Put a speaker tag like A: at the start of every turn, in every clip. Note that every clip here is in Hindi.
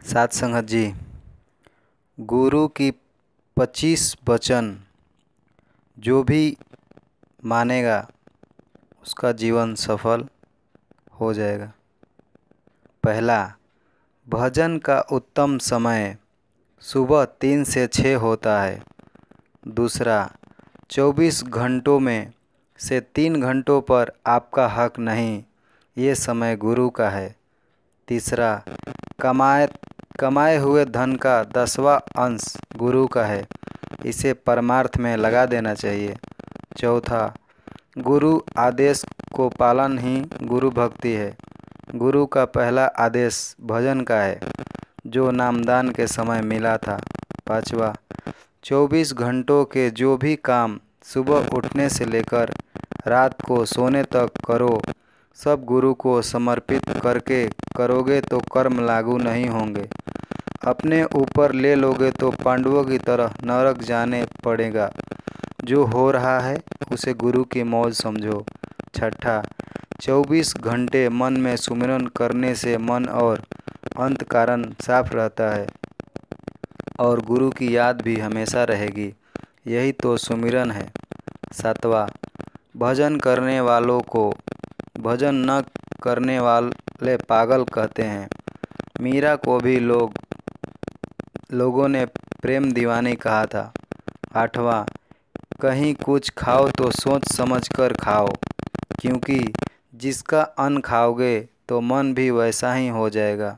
A: साथ संगत जी, गुरु की 25 वचन जो भी मानेगा उसका जीवन सफल हो जाएगा। पहला, भजन का उत्तम समय सुबह 3 से 6 होता है। दूसरा, 24 घंटों में से 3 घंटों पर आपका हक नहीं, ये समय गुरु का है। तीसरा, कमाए हुए धन का 10वां अंश गुरु का है, इसे परमार्थ में लगा देना चाहिए। चौथा, गुरु आदेश को पालन ही गुरु भक्ति है। गुरु का पहला आदेश भजन का है, जो नामदान के समय मिला था। पांचवा, 24 घंटों के जो भी काम सुबह उठने से लेकर रात को सोने तक करो, सब गुरु को समर्पित करके करोगे तो कर्म लागू नहीं होंगे। अपने ऊपर ले लोगे तो पांडवों की तरह नरक जाने पड़ेगा। जो हो रहा है उसे गुरु की मौज समझो। छठा, 24 घंटे मन में सुमिरन करने से मन और अंतःकरण साफ रहता है और गुरु की याद भी हमेशा रहेगी। यही तो सुमिरन है। सातवां, भजन करने वालों को भजन न करने वाले पागल कहते हैं। मीरा को भी लोगों ने प्रेम दीवानी कहा था। आठवां, कहीं कुछ खाओ तो सोच समझ कर खाओ, क्योंकि जिसका अन्न खाओगे तो मन भी वैसा ही हो जाएगा।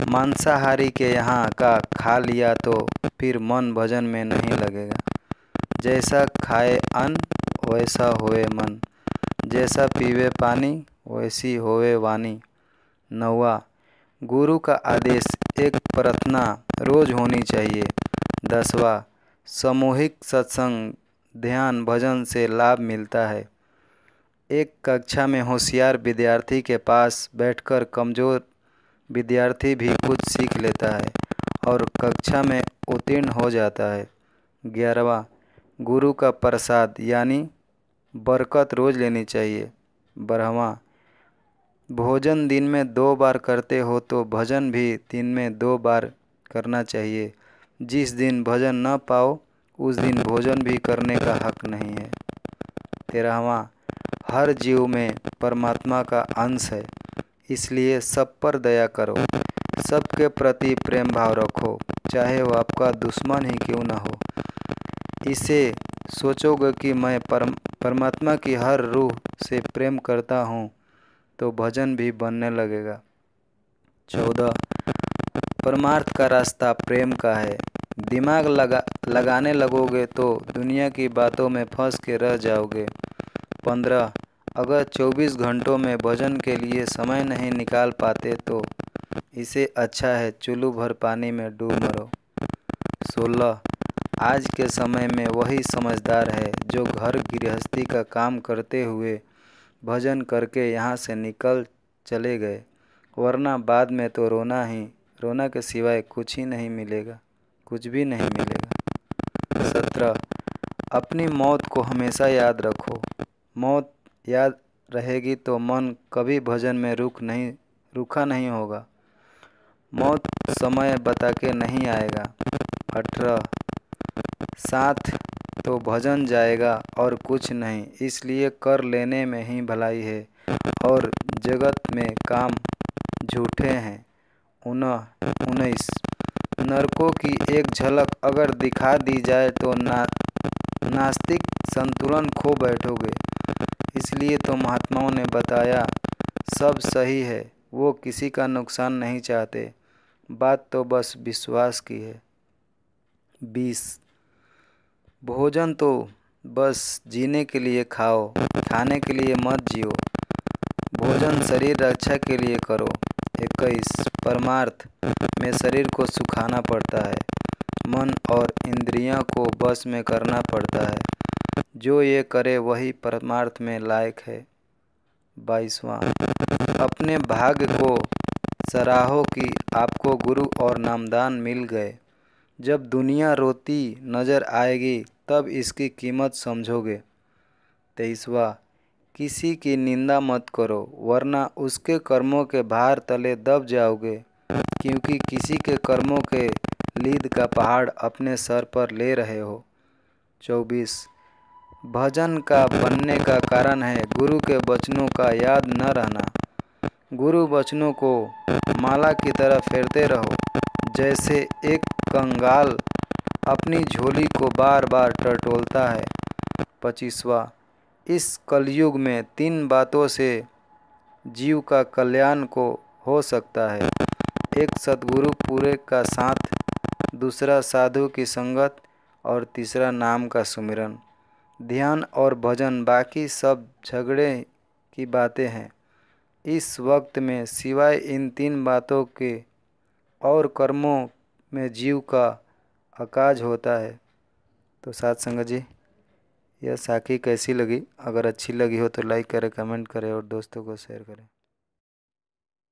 A: मांसाहारी के यहाँ का खा लिया तो फिर मन भजन में नहीं लगेगा। जैसा खाए अन्न वैसा होए मन, जैसा पीवे पानी वैसी होवे वाणी। नौवा, गुरु का आदेश एक प्रार्थना रोज होनी चाहिए। 10वां, सामूहिक सत्संग ध्यान भजन से लाभ मिलता है। एक कक्षा में होशियार विद्यार्थी के पास बैठकर कमज़ोर विद्यार्थी भी कुछ सीख लेता है और कक्षा में उत्तीर्ण हो जाता है। 11वां, गुरु का प्रसाद यानी बरकत रोज़ लेनी चाहिए। 12वां, भोजन दिन में 2 बार करते हो तो भजन भी दिन में 2 बार करना चाहिए। जिस दिन भजन न पाओ उस दिन भोजन भी करने का हक नहीं है। 13वां, हर जीव में परमात्मा का अंश है, इसलिए सब पर दया करो, सबके प्रति प्रेम भाव रखो, चाहे वो आपका दुश्मन ही क्यों न हो। इसे सोचोगे कि मैं परमात्मा की हर रूह से प्रेम करता हूँ तो भजन भी बनने लगेगा। 14, परमार्थ का रास्ता प्रेम का है। दिमाग लगाने लगोगे तो दुनिया की बातों में फंस के रह जाओगे। 15, अगर 24 घंटों में भजन के लिए समय नहीं निकाल पाते तो इसे अच्छा है चुल्लू भर पानी में डूब मरो। 16, आज के समय में वही समझदार है जो घर गृहस्थी का काम करते हुए भजन करके यहाँ से निकल चले गए, वरना बाद में तो रोना के सिवाय कुछ ही नहीं मिलेगा, कुछ भी नहीं मिलेगा। 17, अपनी मौत को हमेशा याद रखो। मौत याद रहेगी तो मन कभी भजन में रुका नहीं होगा। मौत समय बता के नहीं आएगा। 18, साथ तो भजन जाएगा और कुछ नहीं, इसलिए कर लेने में ही भलाई है और जगत में काम झूठे हैं। 19, नरकों की एक झलक अगर दिखा दी जाए तो नास्तिक संतुलन खो बैठोगे। इसलिए तो महात्माओं ने बताया सब सही है, वो किसी का नुकसान नहीं चाहते, बात तो बस विश्वास की है। 20, भोजन तो बस जीने के लिए खाओ, खाने के लिए मत जियो। भोजन शरीर रक्षा के लिए करो। 21, परमार्थ में शरीर को सुखाना पड़ता है, मन और इंद्रियों को बस में करना पड़ता है। जो ये करे वही परमार्थ में लायक है। 22वां, अपने भाग्य को सराहो कि आपको गुरु और नामदान मिल गए। जब दुनिया रोती नज़र आएगी तब इसकी कीमत समझोगे। 23वां, किसी की निंदा मत करो, वरना उसके कर्मों के भार तले दब जाओगे, क्योंकि किसी के कर्मों के लीद का पहाड़ अपने सर पर ले रहे हो। 24 भजन का बनने का कारण है गुरु के वचनों का याद न रहना। गुरु वचनों को माला की तरह फेरते रहो, जैसे एक कंगाल अपनी झोली को बार बार टटोलता है। 25वां इस कलयुग में 3 बातों से जीव का कल्याण को हो सकता है। एक सद्गुरु पूरे का साथ, दूसरा साधु की संगत और तीसरा नाम का सुमिरन। ध्यान और भजन बाकी सब झगड़े की बातें हैं। इस वक्त में सिवाय इन 3 बातों के और कर्मों में जीव का अकाज होता है। तो साथ संगत जी, यह साखी कैसी लगी? अगर अच्छी लगी हो तो लाइक करें, कमेंट करें और दोस्तों को शेयर करें।